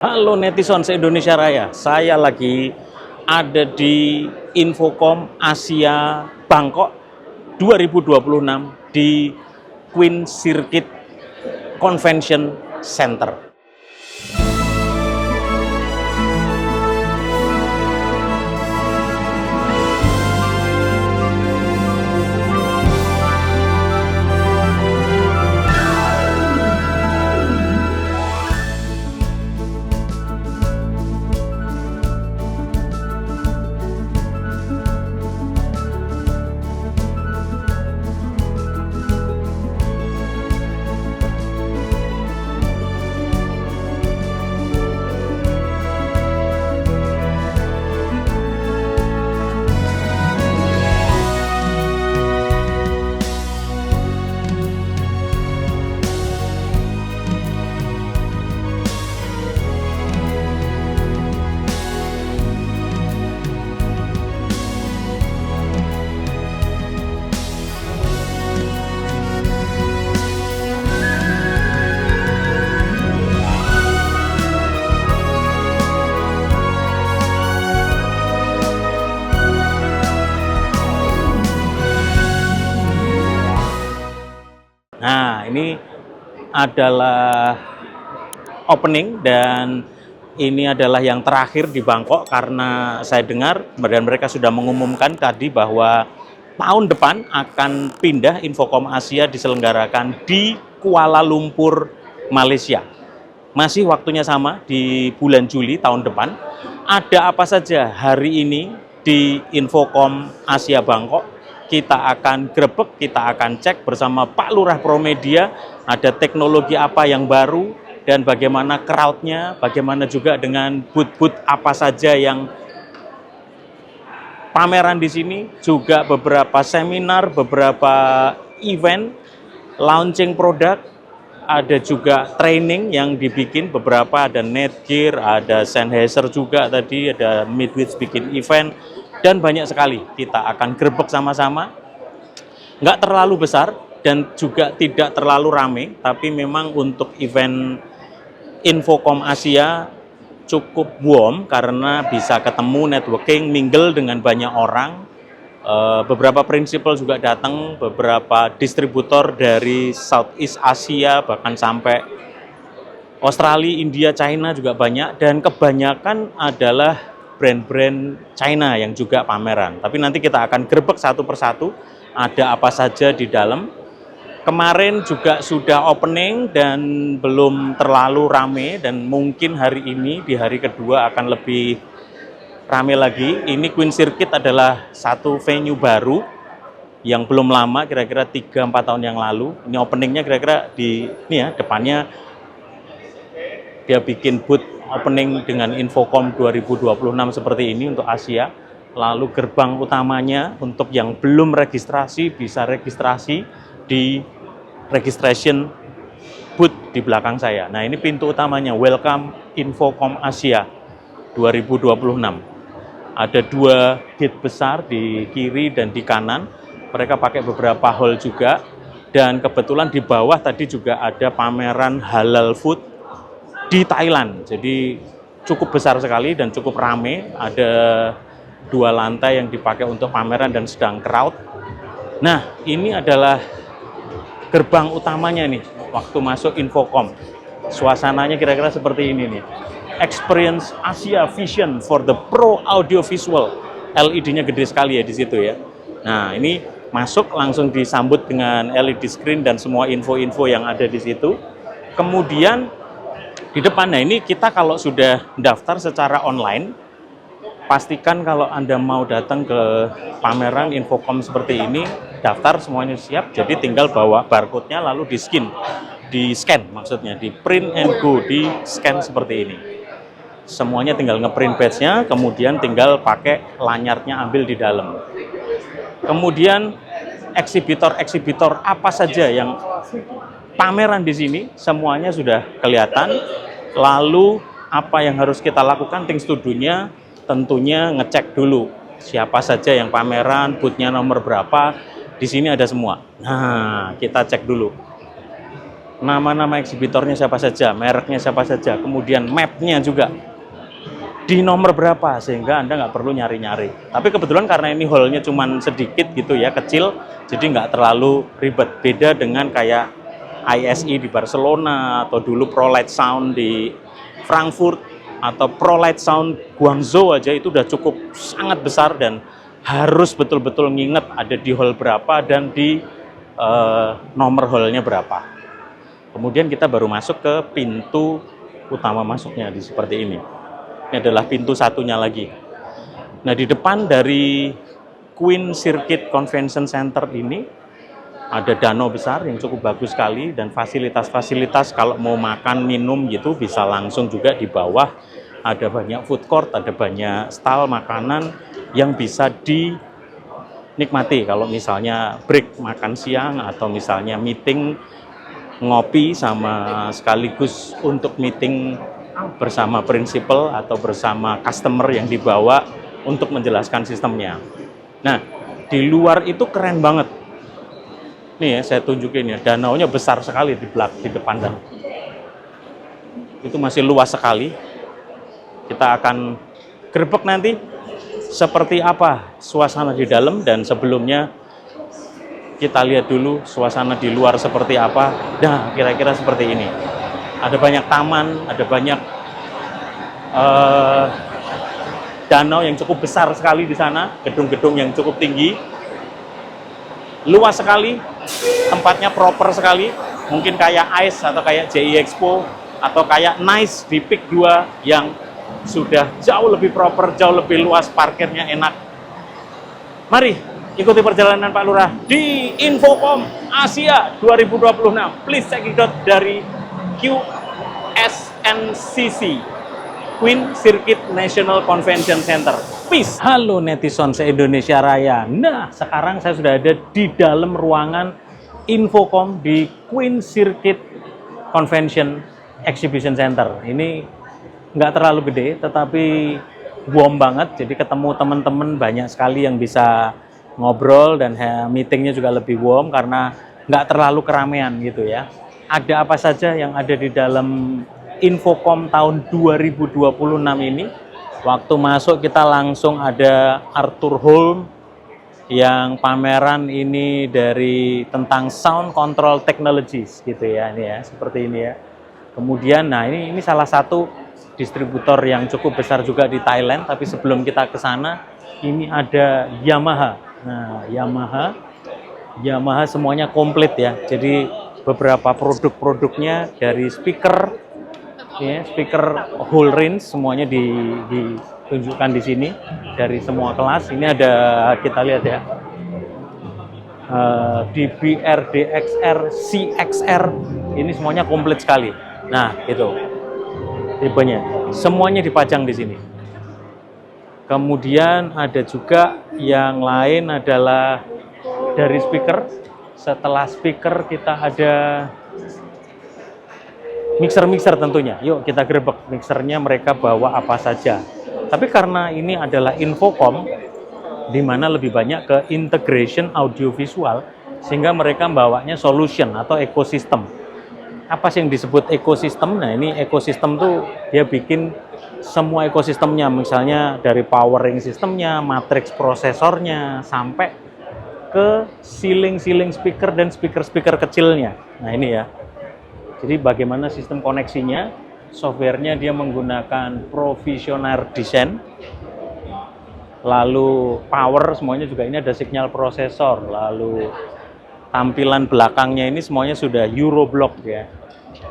Halo netizen se-Indonesia Raya, saya lagi ada di Infocom Asia Bangkok 2026 di Queen Circuit Convention Center. Nah, ini adalah opening dan ini adalah yang terakhir di Bangkok karena saya dengar dan mereka sudah mengumumkan tadi bahwa tahun depan akan pindah Infocom Asia diselenggarakan di Kuala Lumpur, Malaysia. Masih waktunya sama di bulan Juli tahun depan. Ada apa saja hari ini di Infocom Asia Bangkok? Kita akan grebek, kita akan cek bersama Pak Lurah Promedia, ada teknologi apa yang baru, dan bagaimana crowd-nya, bagaimana juga dengan booth-booth apa saja yang pameran di sini, juga beberapa seminar, beberapa event, launching produk, ada juga training yang dibikin, beberapa ada Netgear, ada Sennheiser juga tadi, ada Midwich bikin event, dan banyak sekali. Kita akan grebek sama-sama, nggak terlalu besar dan juga tidak terlalu rame, tapi memang untuk event Infocom Asia cukup warm karena bisa ketemu, networking, mingle dengan banyak orang. Beberapa prinsipal juga datang, beberapa distributor dari Southeast Asia, bahkan sampai Australia, India, China juga banyak, dan kebanyakan adalah brand-brand China yang juga pameran. Tapi nanti kita akan grebek satu persatu, ada apa saja di dalam. Kemarin juga sudah opening dan belum terlalu rame, dan mungkin hari ini di hari kedua akan lebih rame lagi. Ini Queen Circuit adalah satu venue baru yang belum lama, kira-kira 3-4 tahun yang lalu. Ini openingnya kira-kira di ini ya, depannya dia bikin booth opening dengan Infocom 2026 seperti ini untuk Asia. Lalu gerbang utamanya untuk yang belum registrasi bisa registrasi di registration booth di belakang saya. Nah, ini pintu utamanya, Welcome Infocom Asia 2026. Ada 2 gate besar di kiri dan di kanan. Mereka pakai beberapa hall juga, dan kebetulan di bawah tadi juga ada pameran halal food di Thailand. Jadi cukup besar sekali dan cukup rame. Ada 2 lantai yang dipakai untuk pameran dan sedang crowd. Nah, ini adalah gerbang utamanya nih waktu masuk Infocom. Suasananya kira-kira seperti ini nih. Experience Asia Vision for the Pro Audiovisual. LED-nya gede sekali ya di situ ya. Nah, ini masuk langsung disambut dengan LED screen dan semua info-info yang ada di situ. Kemudian di depan, nah ini kita kalau sudah daftar secara online, pastikan kalau Anda mau datang ke pameran Infocom seperti ini, daftar semuanya siap, jadi tinggal bawa barcode-nya lalu di-scan maksudnya, di print and go, di-scan seperti ini. Semuanya tinggal ngeprint badge-nya, kemudian tinggal pakai lanyardnya ambil di dalam. Kemudian eksibitor-eksibitor apa saja yang pameran di sini semuanya sudah kelihatan. Lalu apa yang harus kita lakukan, things to do-nya tentunya ngecek dulu siapa saja yang pameran, booth-nya nomor berapa. Di sini ada semua. Nah, kita cek dulu. nama-nama eksibitornya siapa saja, mereknya siapa saja, kemudian mapnya juga di nomor berapa, sehingga Anda nggak perlu nyari-nyari. Tapi kebetulan karena ini hallnya cuma sedikit gitu ya, kecil, jadi nggak terlalu ribet. Beda dengan kayak ISE di Barcelona, atau dulu ProLight Sound di Frankfurt, atau ProLight Sound Guangzhou aja itu udah cukup sangat besar dan harus betul-betul nginget ada di hall berapa dan di nomor hallnya berapa. Kemudian kita baru masuk ke pintu utama masuknya di seperti ini. Ini adalah pintu satunya lagi. Nah, di depan dari Queen Circuit Convention Center ini ada danau besar yang cukup bagus sekali, dan fasilitas-fasilitas kalau mau makan, minum gitu bisa langsung juga di bawah. Ada banyak food court, ada banyak stall makanan yang bisa dinikmati kalau misalnya break makan siang atau misalnya meeting, ngopi sama sekaligus untuk meeting bersama prinsipal atau bersama customer yang dibawa untuk menjelaskan sistemnya. Nah, di luar itu keren banget. Nih ya, saya tunjukin ya, danaunya besar sekali di depan dan itu masih luas sekali. Kita akan gerbek nanti seperti apa suasana di dalam, dan sebelumnya kita lihat dulu suasana di luar seperti apa. Nah, kira-kira seperti ini. Ada banyak taman, ada banyak danau yang cukup besar sekali di sana, gedung-gedung yang cukup tinggi, luas sekali, tempatnya proper sekali, mungkin kayak ICE atau kayak JI Expo atau kayak NICE di PIK 2 yang sudah jauh lebih proper, jauh lebih luas, parkirnya enak. Mari ikuti perjalanan Pak Lurah di Infocom Asia 2026. Please check it out dari QSNCC, Queen Circuit National Convention Center. Peace. Halo netizen se-Indonesia Raya. Nah, sekarang saya sudah ada di dalam ruangan Infocom di Queen Circuit Convention Exhibition Center. Ini nggak terlalu gede, tetapi warm banget. Jadi ketemu teman-teman banyak sekali yang bisa ngobrol, dan meetingnya juga lebih warm karena nggak terlalu keramaian gitu ya. Ada apa saja yang ada di dalam Infocom tahun 2026 ini? Waktu masuk kita langsung ada Arthur Holm yang pameran ini dari tentang sound control technologies gitu ya, ini ya, seperti ini ya. Kemudian nah ini salah satu distributor yang cukup besar juga di Thailand, tapi sebelum kita ke sana ini ada Yamaha. Nah, Yamaha semuanya komplit ya. Jadi beberapa produk-produknya dari speaker ya, speaker whole range semuanya ditunjukkan di sini dari semua kelas. Ini ada, kita lihat ya, DBR, DXR, CXR, ini semuanya komplit sekali. Nah, itu tipenya, semuanya dipajang di sini. Kemudian ada juga yang lain adalah dari speaker. Setelah speaker kita ada mixer tentunya. Yuk kita gerebek mixernya, mereka bawa apa saja. Tapi karena ini adalah Infocom, di mana lebih banyak ke integration audiovisual, sehingga mereka bawanya solution atau ekosistem. Apa sih yang disebut ekosistem? Nah, ini ekosistem tuh dia bikin semua ekosistemnya, misalnya dari powering sistemnya, matriks prosesornya, sampai ke ceiling speaker dan speaker kecilnya. Nah, ini ya. Jadi bagaimana sistem koneksinya, softwarenya dia menggunakan Provisioner Design, lalu power semuanya juga ini ada signal prosesor, lalu tampilan belakangnya ini semuanya sudah Euroblock ya.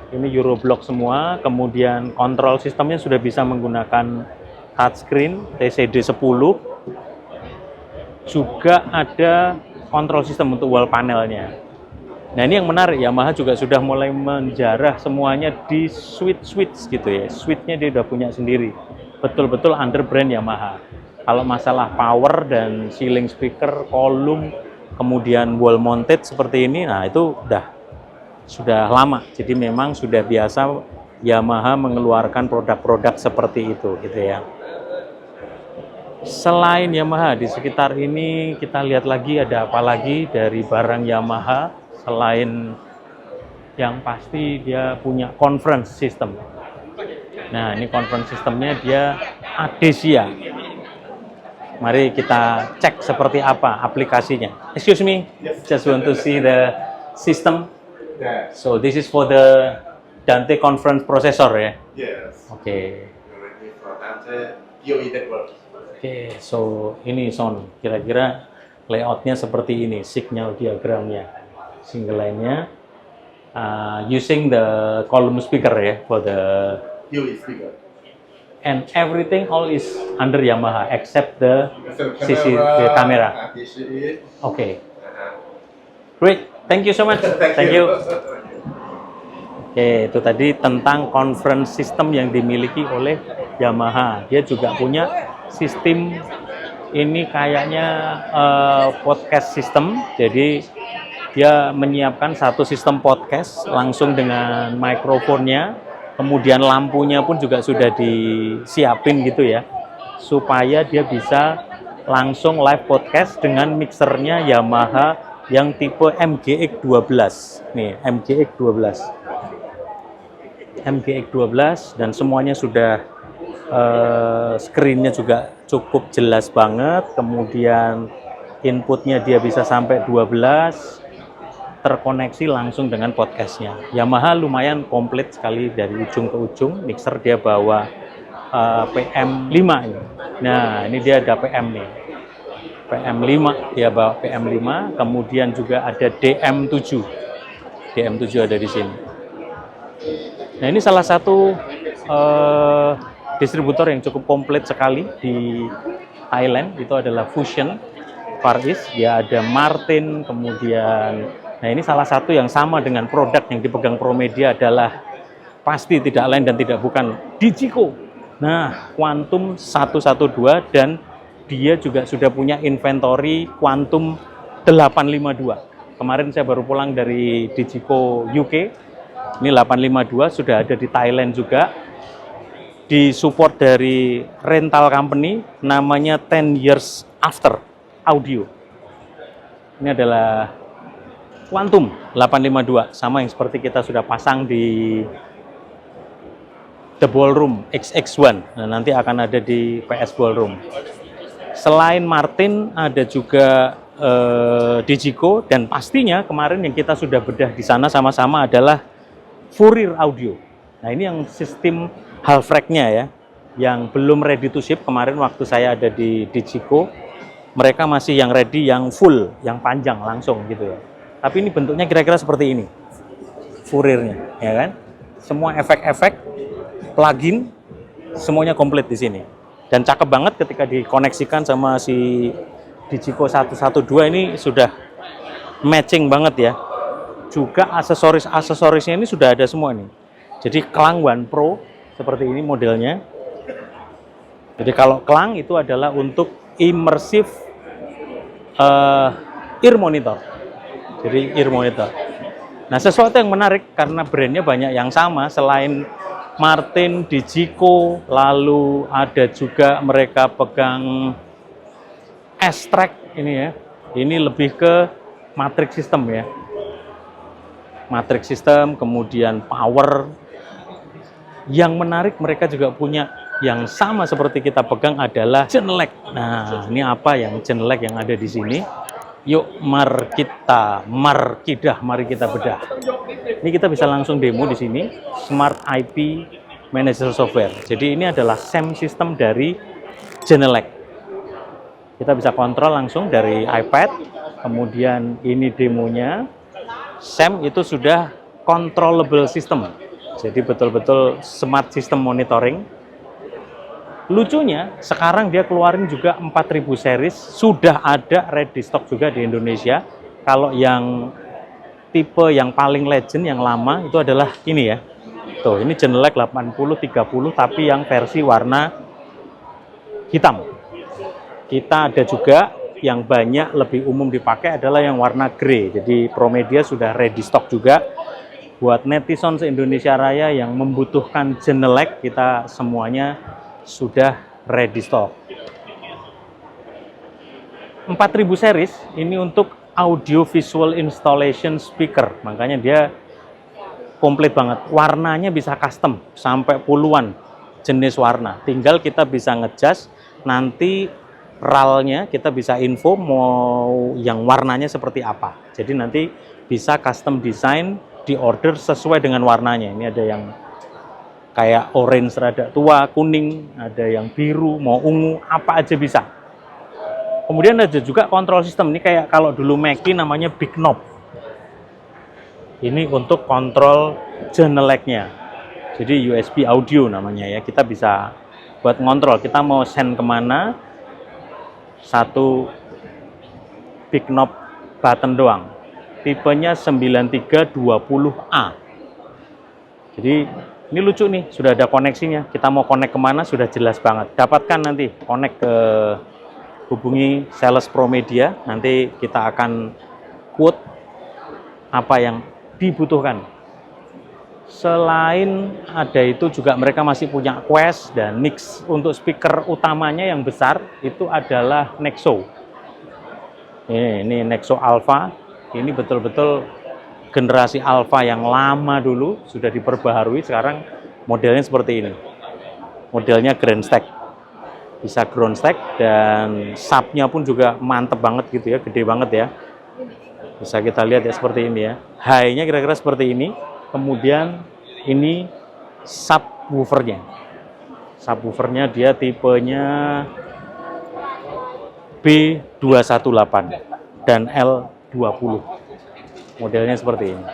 Ini Euroblock semua, kemudian kontrol sistemnya sudah bisa menggunakan touchscreen TCD 10, juga ada kontrol sistem untuk wall panelnya. Nah, ini yang menarik, Yamaha juga sudah mulai menjarah semuanya di switch gitu ya. Switchnya dia udah punya sendiri, betul-betul under brand Yamaha. Kalau masalah power dan ceiling speaker, kolom, kemudian wall mounted seperti ini, nah itu sudah lama. Jadi memang sudah biasa Yamaha mengeluarkan produk-produk seperti itu gitu ya. Selain Yamaha, di sekitar ini kita lihat lagi ada apa lagi dari barang Yamaha selain yang pasti dia punya conference system. Nah, ini conference systemnya dia Adesia. Mari kita cek seperti apa aplikasinya. Excuse me, just want to see the system. So this is for the Dante conference processor ya. Yes. Oke. For Dante UE network. Oke, so ini Son, kira-kira layoutnya seperti ini, signal diagramnya, single line-nya, using the column speaker ya, for the UE speaker. and everything all is under Yamaha except the the camera. Okay, great, thank you so much, thank you. Oke, itu tadi tentang conference system yang dimiliki oleh Yamaha. Dia juga punya sistem ini kayaknya podcast system. Jadi dia menyiapkan satu sistem podcast langsung dengan mikrofonnya. Kemudian lampunya pun juga sudah disiapin gitu ya. Supaya dia bisa langsung live podcast dengan mixernya Yamaha yang tipe MGX12. Nih, MGX12. MGX12 dan semuanya sudah screen-nya juga cukup jelas banget, kemudian inputnya dia bisa sampai 12, terkoneksi langsung dengan podcastnya. Yamaha lumayan komplit sekali dari ujung ke ujung. Mixer dia bawa PM5 ini. Nah, ini dia ada PM nih. PM5, dia bawa PM5, kemudian juga ada DM7. DM7 ada di sini. Nah, ini salah satu distributor yang cukup komplit sekali di Thailand. Itu adalah Fusion Far East. Dia ada Martin, kemudian nah ini salah satu yang sama dengan produk yang dipegang Promedia adalah pasti tidak lain dan tidak bukan Digico. Nah, Quantum 112 dan dia juga sudah punya inventory Quantum 852. Kemarin saya baru pulang dari Digico UK. Ini 852 sudah ada di Thailand juga. Disupport dari rental company namanya 10 Years After Audio. Ini adalah Quantum 852 sama yang seperti kita sudah pasang di The Ballroom XX1. Nah, nanti akan ada di PS Ballroom. Selain Martin ada juga Digico dan pastinya kemarin yang kita sudah bedah di sana sama-sama adalah Furir Audio. Nah, ini yang sistem half rack-nya ya, yang belum ready to ship. Kemarin waktu saya ada di Digico, mereka masih yang ready, yang full, yang panjang langsung gitu ya. Tapi ini bentuknya kira-kira seperti ini, Furirnya, ya kan? Semua efek-efek, plugin, semuanya komplit di sini. Dan cakep banget ketika dikoneksikan sama si Digico 112 ini sudah matching banget ya. Juga aksesorisnya ini sudah ada semua nih. Jadi Klang One Pro seperti ini modelnya. Jadi kalau Klang itu adalah untuk immersive ear monitor. Jadi ear monitor. Nah, sesuatu yang menarik karena brandnya banyak yang sama selain Martin, Digico, lalu ada juga mereka pegang S-Track ini ya. Ini lebih ke matrix system ya. Matrix system, kemudian power. Yang menarik mereka juga punya yang sama seperti kita pegang adalah Genelec. Nah, ini apa yang Genelec yang ada di sini? Yuk, mari kita bedah. Ini kita bisa langsung demo di sini, Smart IP Manager Software. Jadi ini adalah SAM system dari Genelec. Kita bisa kontrol langsung dari iPad. Kemudian ini demonya. SAM itu sudah controllable system. Jadi betul-betul smart system monitoring. Lucunya, sekarang dia keluarin juga 4000 series, sudah ada ready stock juga di Indonesia. Kalau yang tipe yang paling legend, yang lama, itu adalah ini ya. Tuh, ini Genelec 8030, tapi yang versi warna hitam. Kita ada juga yang banyak lebih umum dipakai adalah yang warna grey. Jadi Promedia sudah ready stock juga. Buat netizen se-Indonesia Raya yang membutuhkan Genelec, kita semuanya sudah ready stock. 4000 series ini untuk audio visual installation speaker. Makanya dia komplit banget. Warnanya bisa custom sampai puluhan jenis warna. Tinggal kita bisa ngejudge nanti RAL-nya, kita bisa info mau yang warnanya seperti apa. Jadi nanti bisa custom design, di order sesuai dengan warnanya. Ini ada yang kayak orange rada tua, kuning, ada yang biru, mau ungu, apa aja bisa. Kemudian ada juga kontrol sistem. Ini kayak kalau dulu Mackie namanya Big Knob. Ini untuk kontrol Genelec-nya. Jadi USB audio namanya ya. Kita bisa buat ngontrol. Kita mau send kemana, satu Big Knob button doang. Tipenya 9320A. Jadi ini lucu nih, sudah ada koneksinya. Kita mau connect kemana sudah jelas banget. Dapatkan nanti, connect ke hubungi Sales Pro Media. Nanti kita akan quote apa yang dibutuhkan. Selain ada itu juga mereka masih punya Quest dan Mix. Untuk speaker utamanya yang besar itu adalah Nexo. Ini Nexo Alpha. Ini betul-betul generasi Alpha yang lama dulu, sudah diperbaharui. Sekarang modelnya seperti ini. Modelnya Grand Stack. Bisa Grand Stack dan subnya pun juga mantep banget gitu ya, gede banget ya. Bisa kita lihat ya seperti ini ya. High-nya kira-kira seperti ini. Kemudian ini subwoofernya. Subwoofernya dia tipenya B218 dan L20. Modelnya seperti ini.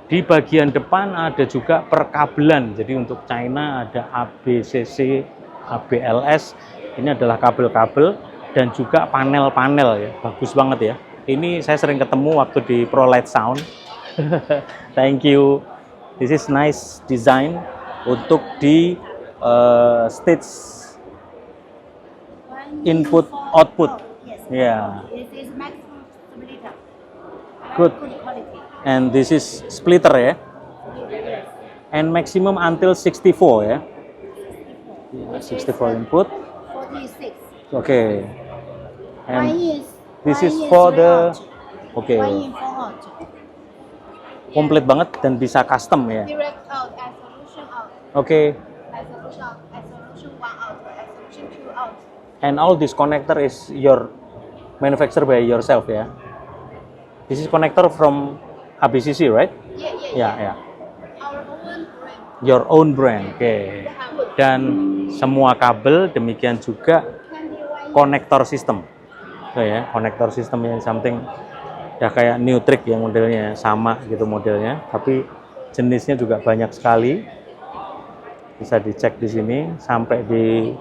Di bagian depan ada juga perkabelan. Jadi untuk China ada ABCC, ABLS. Ini adalah kabel-kabel dan juga panel-panel ya. Bagus banget ya. Ini saya sering ketemu waktu di ProLight Sound. Thank you. This is nice design untuk di stage input output. Yeah. This is maximum splitter. Good. Good quality. And this is splitter ya. And maximum until 64 ya. 64 input. 46. Okay. One And is this one is is for three the out. okay. One in 4 out. Komplit banget dan bisa custom ya. Direct out, isolation out, Okay. isolation out, isolation 1 out, isolation 2 out. And all this connector is your manufactured by yourself ya. This is connector from ABCC, right? Yeah. Ya. Our own brand. Your own brand. Oke. Have Dan semua kabel demikian juga konektor sistem. Tuh ya, konektor sistemnya something ya kayak Neutrik yang modelnya sama gitu modelnya, tapi jenisnya juga banyak sekali. Bisa dicek di sini sampai di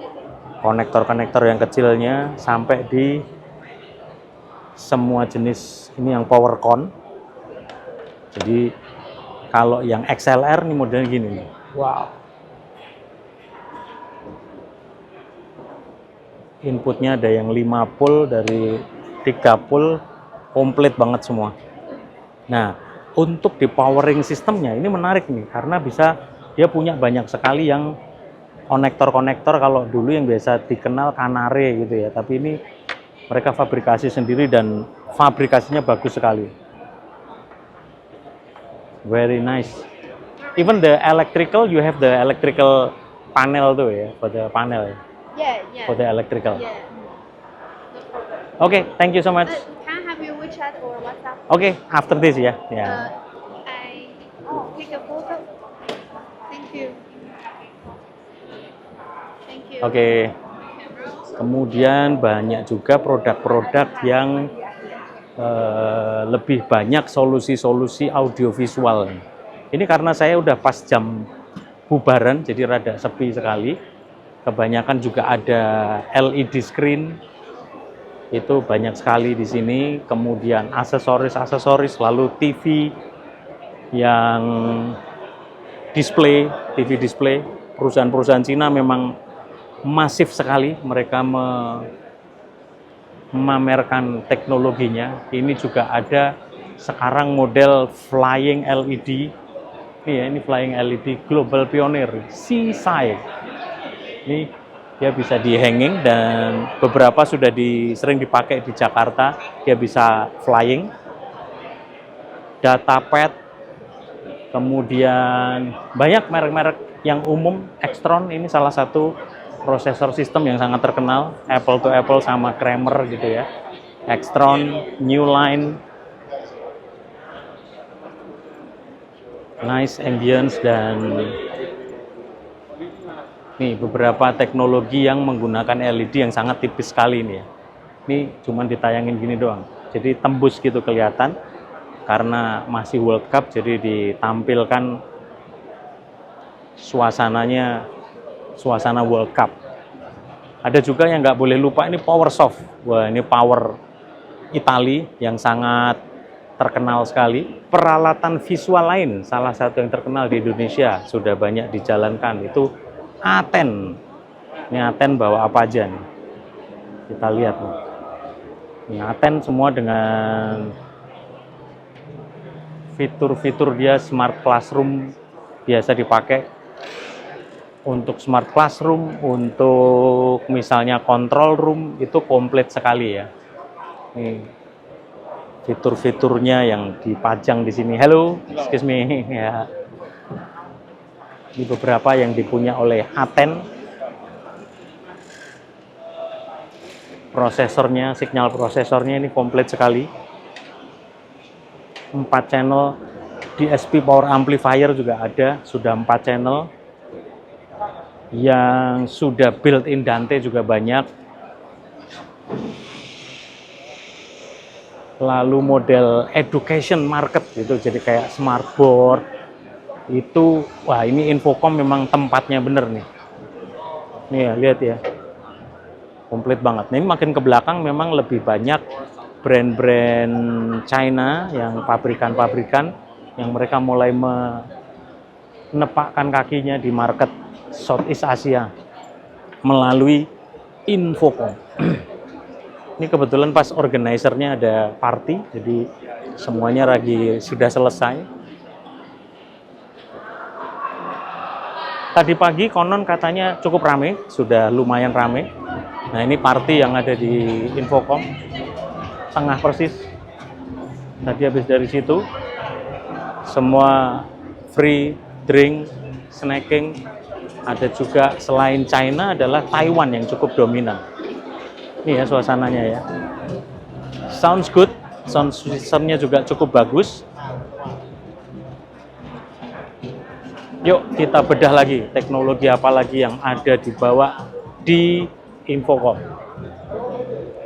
konektor-konektor yang kecilnya sampai di semua jenis. Ini yang PowerCon. Jadi kalau yang XLR nih modelnya gini nih. Wow. Inputnya ada yang 5 pul dari 3 pul, komplit banget semua. Nah, untuk di powering sistemnya ini menarik nih karena bisa dia punya banyak sekali yang konektor-konektor. Kalau dulu yang biasa dikenal Canare gitu ya, tapi ini mereka fabrikasi sendiri dan fabrikasinya bagus sekali. Very nice. Even the electrical, you have the electrical panel tuh ya, for the panel, Yeah. for the electrical. Yeah. Okay, thank you so much. Can I have your WeChat or WhatsApp? Okay, after this ya. I take a photo. Thank you. Thank you. Oke. Kemudian banyak juga produk-produk yang lebih banyak solusi-solusi audiovisual. Ini karena saya udah pas jam bubaran, jadi rada sepi sekali. Kebanyakan juga ada LED screen, itu banyak sekali di sini. Kemudian aksesoris-aksesoris, lalu TV yang display, TV display. Perusahaan-perusahaan Cina memang masif sekali, mereka memamerkan teknologinya. Ini juga ada sekarang model flying LED. Ini flying LED global pioneer, Seaside. Ini dia bisa di hanging dan beberapa sudah sering dipakai di Jakarta. Dia bisa flying. Datapad, Kemudian banyak merek-merek yang umum. Extron ini salah satu prosesor sistem yang sangat terkenal, Apple to Apple sama Kramer gitu ya. Extron, New Line, Nice Ambience, dan nih beberapa teknologi yang menggunakan LED yang sangat tipis sekali ini ya. Ini cuman ditayangin gini doang. Jadi tembus gitu kelihatan karena masih World Cup, jadi ditampilkan suasananya suasana World Cup. Ada juga yang nggak boleh lupa, ini PowerSoft. Wah, ini power Itali yang sangat terkenal sekali. Peralatan visual lain, salah satu yang terkenal di Indonesia, sudah banyak dijalankan, itu Aten. Ini Aten bawa apa aja nih? Kita lihat nih. Ini Aten semua dengan fitur-fitur dia smart classroom, biasa dipakai untuk smart classroom, untuk misalnya control room, itu komplit sekali ya. Nih fitur-fiturnya yang dipajang di sini. Hello, excuse me ya. Ini beberapa yang dipunya oleh Aten. Prosesornya, signal prosesornya ini komplit sekali. 4 channel, DSP power amplifier juga ada, sudah 4 channel. Yang sudah built-in Dante juga banyak. Lalu model education market gitu, jadi kayak smartboard. Itu, wah ini Infocom memang tempatnya bener nih. Nih ya, lihat ya. Komplit banget. Nah, ini makin ke belakang memang lebih banyak brand-brand China, yang pabrikan-pabrikan yang mereka mulai menepakkan kakinya di market Southeast Asia melalui Infocom. Ini kebetulan pas organizernya ada party, jadi semuanya lagi sudah selesai. Tadi pagi konon katanya cukup rame, sudah lumayan rame. Nah, ini party yang ada di Infocom, tengah persis. Tadi habis dari situ, semua free drink, snacking. Ada juga selain China adalah Taiwan yang cukup dominan. Ini ya suasananya ya. Sounds good, sound systemnya juga cukup bagus. Yuk kita bedah lagi teknologi apa lagi yang ada dibawa di Infocom.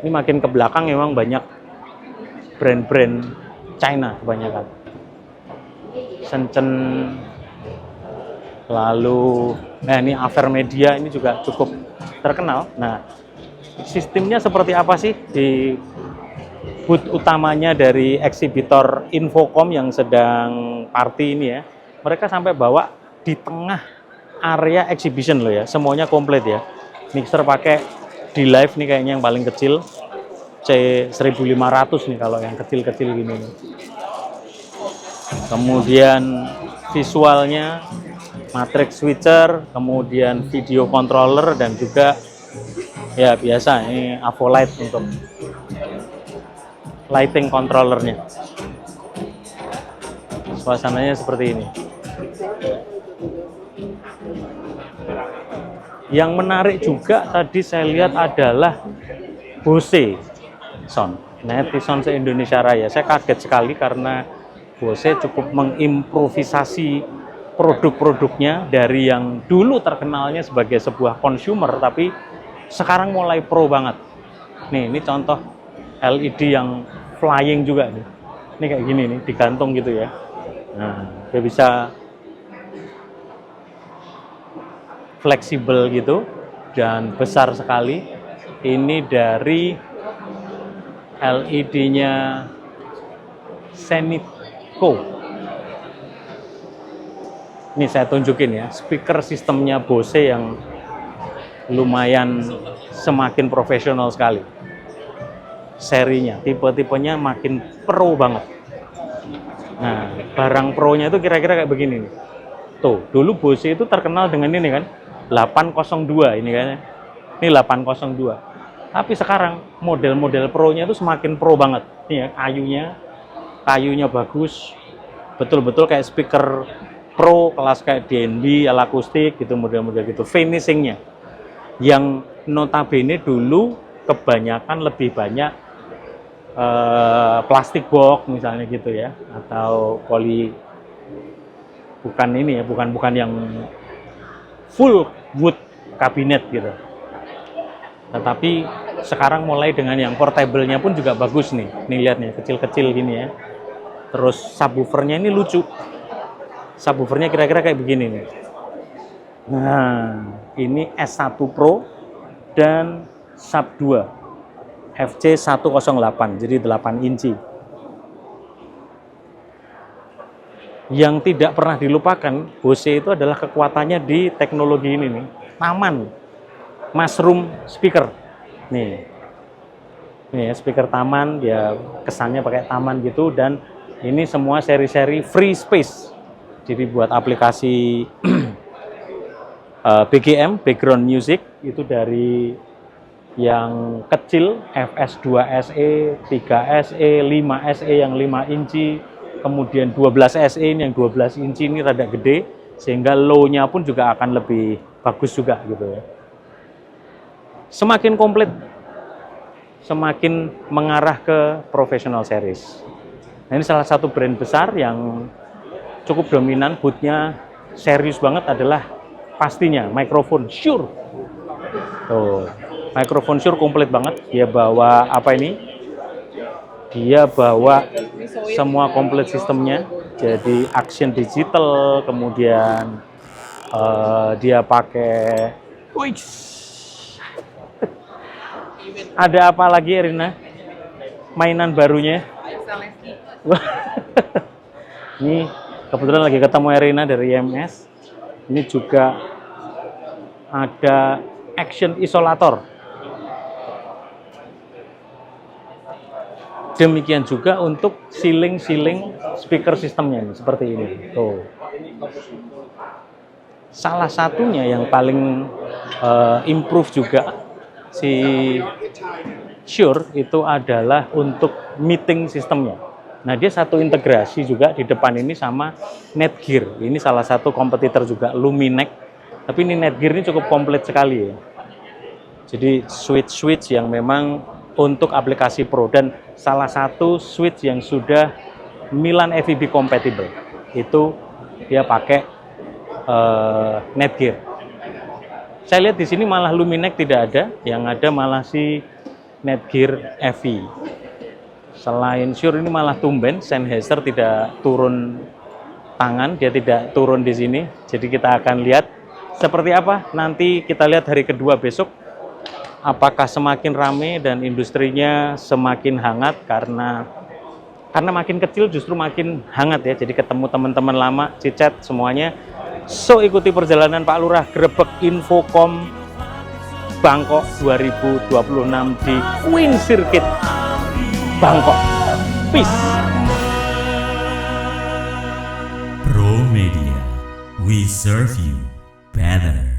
Ini makin ke belakang memang banyak brand-brand China kebanyakan. Shenzhen, lalu ini Avermedia ini juga cukup terkenal. Nah, sistemnya seperti apa sih di booth utamanya dari eksibitor Infocom yang sedang party ini ya? Mereka sampai bawa di tengah area exhibition loh ya, semuanya komplit ya. Mixer pakai di live nih kayaknya yang paling kecil, C1500 nih kalau yang kecil-kecil gini nih. Kemudian visualnya matrix switcher, kemudian video controller, dan juga ya biasa ini AVOLIGHT untuk lighting controllernya. Suasananya seperti ini. Yang menarik juga tadi saya lihat adalah Bose Sound. Netizen se-Indonesia Raya. Saya kaget sekali karena Bose cukup mengimprovisasi produk-produknya dari yang dulu terkenalnya sebagai sebuah consumer, tapi sekarang mulai pro banget. Nih, ini contoh LED yang flying juga nih. Ini kayak gini nih, digantung gitu ya. Nah, dia bisa fleksibel gitu dan besar sekali. Ini dari LED-nya Senico. Ini saya tunjukin ya, speaker sistemnya Bose yang lumayan semakin profesional sekali. Serinya, tipe-tipenya makin pro banget. Nah, barang pro-nya itu kira-kira kayak begini nih. Tuh, dulu Bose itu terkenal dengan ini kan, 802 ini kayaknya. Ini 802. Tapi sekarang model-model pro-nya itu semakin pro banget. Nih ya, kayunya bagus. betul-betul kayak speaker pro kelas kayak DNB, ala akustik gitu, model-model gitu. Finishingnya yang notabene dulu kebanyakan lebih banyak plastik box misalnya gitu ya, atau bukan ini ya, bukan yang full wood kabinet gitu. Tetapi sekarang mulai dengan yang portable-nya pun juga bagus nih. Nih lihat nih, kecil-kecil gini ya. Terus subwoofernya ini lucu. Subwoofernya kira-kira kayak begini nih. Nah, ini S1 Pro dan Sub 2 FC108, jadi 8 inci. Yang tidak pernah dilupakan, Bose itu adalah kekuatannya di teknologi ini nih. Taman, mushroom speaker. Nih ya, speaker taman, dia kesannya pakai taman gitu, dan ini semua seri-seri free space. Jadi buat aplikasi BGM, background music, itu dari yang kecil FS2 SE, 3 SE, 5 SE yang 5 inci, kemudian 12 SE ini yang 12 inci, ini rada gede, sehingga low-nya pun juga akan lebih bagus juga gitu ya. Semakin komplit, semakin mengarah ke professional series. Nah, ini salah satu brand besar yang cukup dominan, booth-nya serius banget adalah pastinya mikrofon Shure. Tuh, mikrofon Shure komplit banget. Dia bawa apa ini? Dia bawa semua komplit sistemnya. Jadi action digital, kemudian dia pakai. Ada apa lagi, Erina? Mainan barunya? Ini kebetulan lagi ketemu Erina dari IMS. Ini juga ada action isolator. Demikian juga untuk ceiling speaker sistemnya seperti ini. Tuh. Salah satunya yang paling improve juga si Shure itu adalah untuk meeting sistemnya. Nah, dia satu integrasi juga di depan ini sama Netgear. Ini salah satu kompetitor juga, Luminex. Tapi ini Netgear ini cukup komplit sekali ya. Jadi switch yang memang untuk aplikasi pro, dan salah satu switch yang sudah Milan FEB compatible. Itu dia pakai Netgear. Saya lihat di sini malah Luminex tidak ada, yang ada malah si Netgear FE. Selain Shure ini malah tumben Sennheiser tidak turun tangan, dia tidak turun di sini. Jadi kita akan lihat seperti apa nanti, kita lihat hari kedua besok. Apakah semakin rame dan industrinya semakin hangat karena makin kecil justru makin hangat ya. Jadi ketemu teman-teman lama, cicat semuanya. So ikuti perjalanan Pak Lurah Grebek Infocom Bangkok 2026 di Queen Circuit Bangkok. Peace. Pro Media, we serve you better.